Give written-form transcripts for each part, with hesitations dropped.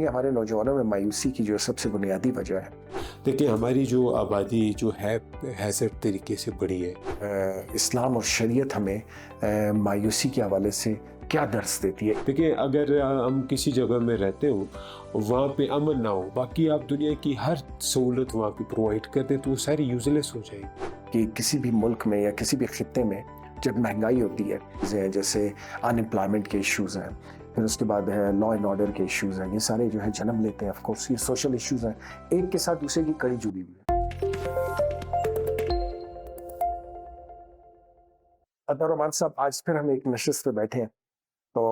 کہ ہمارے نوجوانوں میں مایوسی کی جو سب سے بنیادی وجہ ہے؟ دیکھیں ہماری جو آبادی جو ہے ہیزرڈ طریقے سے بڑھی ہے۔ اسلام اور شریعت ہمیں مایوسی کے حوالے سے کیا درس دیتی ہے؟ دیکھیں اگر ہم کسی جگہ میں رہتے ہوں وہاں پہ امن نہ ہو، باقی آپ دنیا کی ہر سہولت وہاں پہ پرووائڈ کر دیں تو وہ ساری یوزلیس ہو جائے گی۔ کہ کسی بھی ملک میں یا کسی بھی خطے میں جب مہنگائی ہوتی ہے، جیسے ان امپلائمنٹ کے ایشوز ہیں، پھر اس کے بعد ہے لا اینڈ آرڈر کے ایشوز ہیں، یہ سارے جو ہے جنم لیتے ہیں۔ آف کورس یہ سوشل ایشوز ہیں، ایک کے ساتھ دوسرے کی کڑی جڑی ہوئی ہے۔ عطا الرحمان صاحب، آج پھر ہم ایک نشست پہ بیٹھے ہیں تو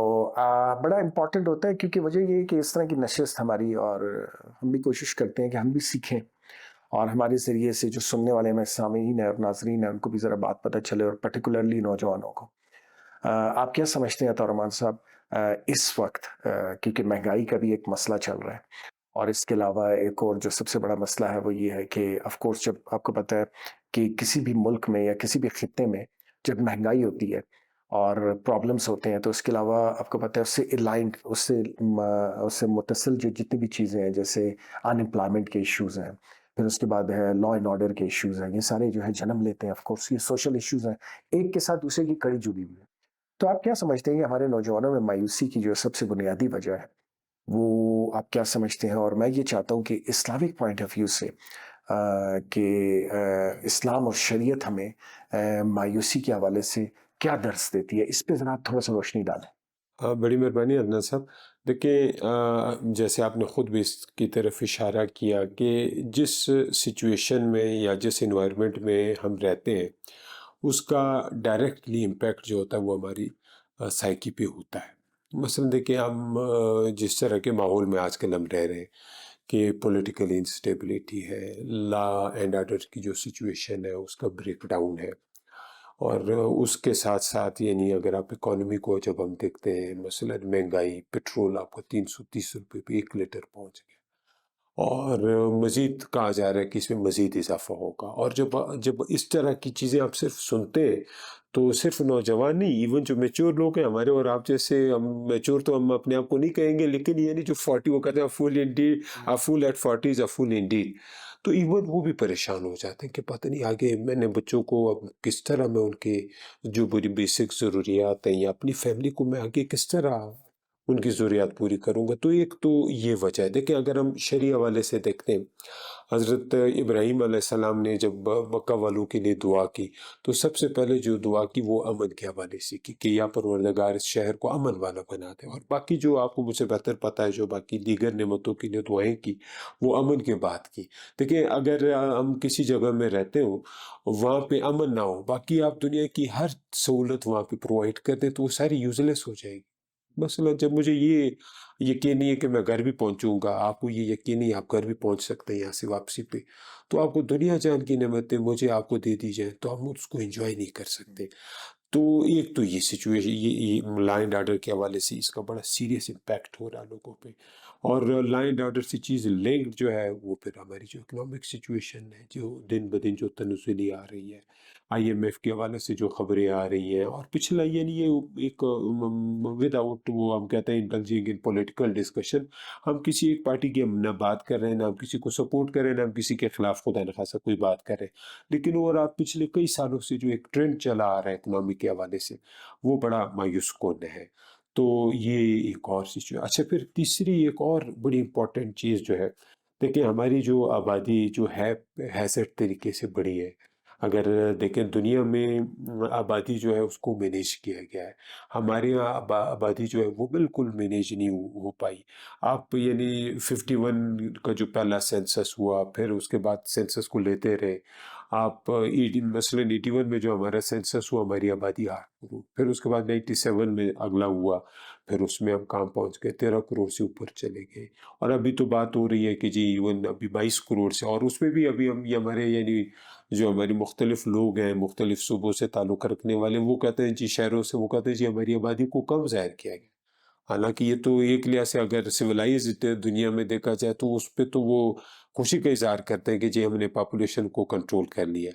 بڑا امپورٹنٹ ہوتا ہے، کیونکہ وجہ یہ ہے کہ اس طرح کی نشست ہماری، اور ہم بھی کوشش کرتے ہیں کہ ہم بھی سیکھیں اور ہمارے ذریعے سے جو سننے والے ہمیں سامعین ہیں اور ناظرین ہیں ان کو بھی ذرا بات پتہ چلے، اور پرٹیکولرلی نوجوانوں کو۔ آپ کیا سمجھتے ہیں عطا الرحمان صاحب اس وقت، کیونکہ مہنگائی کا بھی ایک مسئلہ چل رہا ہے، اور اس کے علاوہ ایک اور جو سب سے بڑا مسئلہ ہے وہ یہ ہے کہ آف کورس جب آپ کو پتہ ہے کہ کسی بھی ملک میں یا کسی بھی خطے میں جب مہنگائی ہوتی ہے اور پرابلمس ہوتے ہیں، تو اس کے علاوہ آپ کو پتہ ہے اس سے الائنڈ، اس سے متصل جو جتنی بھی چیزیں ہیں، جیسے ان امپلائمنٹ کے ایشوز ہیں، پھر اس کے بعد ہے لا اینڈ آرڈر کے ایشوز ہیں، یہ سارے جو ہے جنم لیتے ہیں۔ آف کورس یہ سوشل ایشوز ہیں، ایک کے ساتھ دوسرے کی کڑی جڑی ہوئی ہے۔ تو آپ کیا سمجھتے ہیں کہ ہمارے نوجوانوں میں مایوسی کی جو سب سے بنیادی وجہ ہے وہ آپ کیا سمجھتے ہیں؟ اور میں یہ چاہتا ہوں کہ اسلامک پوائنٹ آف ویو سے کہ اسلام اور شریعت ہمیں مایوسی کے حوالے سے کیا درس دیتی ہے، اس پہ ذرا آپ تھوڑا سا روشنی ڈالیں۔ بڑی مہربانی عدنان صاحب۔ دیکھیں جیسے آپ نے خود بھی اس کی طرف اشارہ کیا کہ جس سچویشن میں یا جس انوائرمنٹ میں ہم رہتے ہیں اس کا ڈائریکٹلی امپیکٹ جو ہوتا ہے وہ ہماری سائیکی پہ ہوتا ہے۔ مثلا دیکھیں ہم جس طرح کے ماحول میں آج کل ہم رہ رہے ہیں کہ پولیٹیکل انسٹیبلٹی ہے، لا اینڈ آرڈر کی جو سچویشن ہے اس کا بریک ڈاؤن ہے، اور اس کے ساتھ ساتھ یعنی اگر آپ اکانومی کو جب ہم دیکھتے ہیں، مثلا مہنگائی، پیٹرول آپ کو 330 روپے پہ 1 لیٹر پہنچ گیا، اور مزید کہا جا رہا ہے کہ اس میں مزید اضافہ ہوگا۔ اور جب اس طرح کی چیزیں آپ صرف سنتے ہیں تو صرف نوجوان نہیں، ایون جو میچور لوگ ہیں ہمارے اور آپ جیسے، ہم میچور تو ہم اپنے آپ کو نہیں کہیں گے، لیکن یعنی جو 40 وہ کہتے ہیں fool indeed, fool at 40 fool indeed, تو ایون وہ بھی پریشان ہو جاتے ہیں کہ پتہ نہیں آگے میں نے بچوں کو اب کس طرح میں ان کے جو بڑی بیسک ضروریات ہیں یا اپنی فیملی کو میں آگے کس طرح ان کی ضروریات پوری کروں گا۔ تو ایک تو یہ وجہ ہے۔ دیکھیں اگر ہم شرعی حوالے سے دیکھتے ہیں، حضرت ابراہیم علیہ السلام نے جب مکہ والوں کے لیے دعا کی تو سب سے پہلے جو دعا کی وہ امن کے حوالے سے کی کہ یا پروردگار اس شہر کو امن والا بنا دے، اور باقی جو آپ کو مجھ سے بہتر پتہ ہے جو باقی دیگر نعمتوں کے لیے دعائیں کی وہ امن کے بعد کی۔ دیکھیں اگر ہم کسی جگہ میں رہتے ہوں وہاں پہ امن نہ ہو، باقی آپ دنیا کی ہر سہولت وہاں پہ پرووائڈ کر دیں تو وہ ساری یوزلیس ہو جائے گی۔ مثلا جب مجھے یہ یقین نہیں ہے کہ میں گھر بھی پہنچوں گا، آپ کو یہ یقین نہیں ہے آپ گھر بھی پہنچ سکتے ہیں یہاں سے واپسی پہ، تو آپ کو دنیا جان کی نعمتیں مجھے آپ کو دے دی جائیں تو ہم اس کو انجوائے نہیں کر سکتے۔ تو ایک تو یہ سچویشن، یہ لا اینڈ آرڈر کے حوالے سے اس کا بڑا سیریس امپیکٹ ہو رہا ہے لوگوں پہ، اور لا اینڈ آرڈر سے چیز لنک جو ہے وہ پھر ہماری جو اکنامک سچویشن ہے جو دن بدن جو تنزلی آ رہی ہے، IMF کے حوالے سے جو خبریں آ رہی ہیں، اور پچھلا یعنی یہ ایک ود آؤٹ وہ ہم کہتے ہیں انڈلجنگ ان پولیٹیکل ڈسکشن، ہم کسی ایک پارٹی کی ہم نہ بات کر رہے ہیں، نہ ہم کسی کو سپورٹ کر رہے ہیں، نہ ہم کسی کے خلاف خدا نخواستہ کوئی بات کر رہے ہیں، لیکن اور آپ پچھلے کئی سالوں سے جو ایک ٹرینڈ چلا آ رہا ہے اکنامی کے حوالے سے وہ بڑا مایوس کن ہے۔ تو یہ ایک اور سچویشن۔ اچھا پھر تیسری ایک اور بڑی امپورٹنٹ چیز جو ہے، دیکھیں ہماری جو آبادی جو ہے ہیزرڈ طریقے سے بڑھی ہے۔ اگر دیکھیں دنیا میں آبادی جو ہے اس کو مینیج کیا گیا ہے، ہمارے یہاں آبادی جو ہے وہ بالکل مینیج نہیں ہو پائی۔ آپ یعنی 51 کا جو پہلا سینسس ہوا، پھر اس کے بعد سینسس کو لیتے رہے آپ، مثلاً 81 میں جو ہمارا سینسس ہوا ہماری آبادی 8 کروڑ، پھر اس کے بعد 97 میں اگلا ہوا، پھر اس میں ہم کہاں پہنچ گئے، 13 کروڑ سے اوپر چلے گئے، اور ابھی تو بات ہو رہی ہے کہ جی ایون ابھی 22 کروڑ سے، اور اس میں بھی ابھی ہم یہ ہمارے یعنی جو ہماری مختلف لوگ ہیں مختلف صوبوں سے تعلق رکھنے والے وہ کہتے ہیں جی شہروں سے، وہ کہتے ہیں جی ہماری آبادی کو کم ظاہر کیا گیا، حالانکہ یہ تو ایک لحاظ سے اگر سویلائزڈ دنیا میں دیکھا جائے تو اس پہ تو وہ خوشی کا اظہار کرتے ہیں کہ جی ہم نے پاپولیشن کو کنٹرول کر لیا.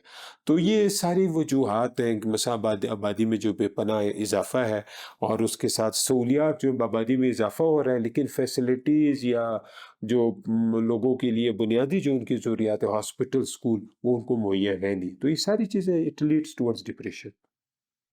تو یہ ساری وجوہات ہیں کہ مثلا آبادی میں جو بے پناہ اضافہ ہے اور اس کے ساتھ سہولیات جو آبادی میں اضافہ ہو رہا ہے، لیکن فیسلٹیز یا جو لوگوں کے لیے بنیادی جو ان کی ضروریات ہے، ہاسپٹل، اسکول، وہ ان کو مہیا ہے نہیں. تو یہ ساری چیزیں اٹ لیڈس ٹورڈز ڈپریشن.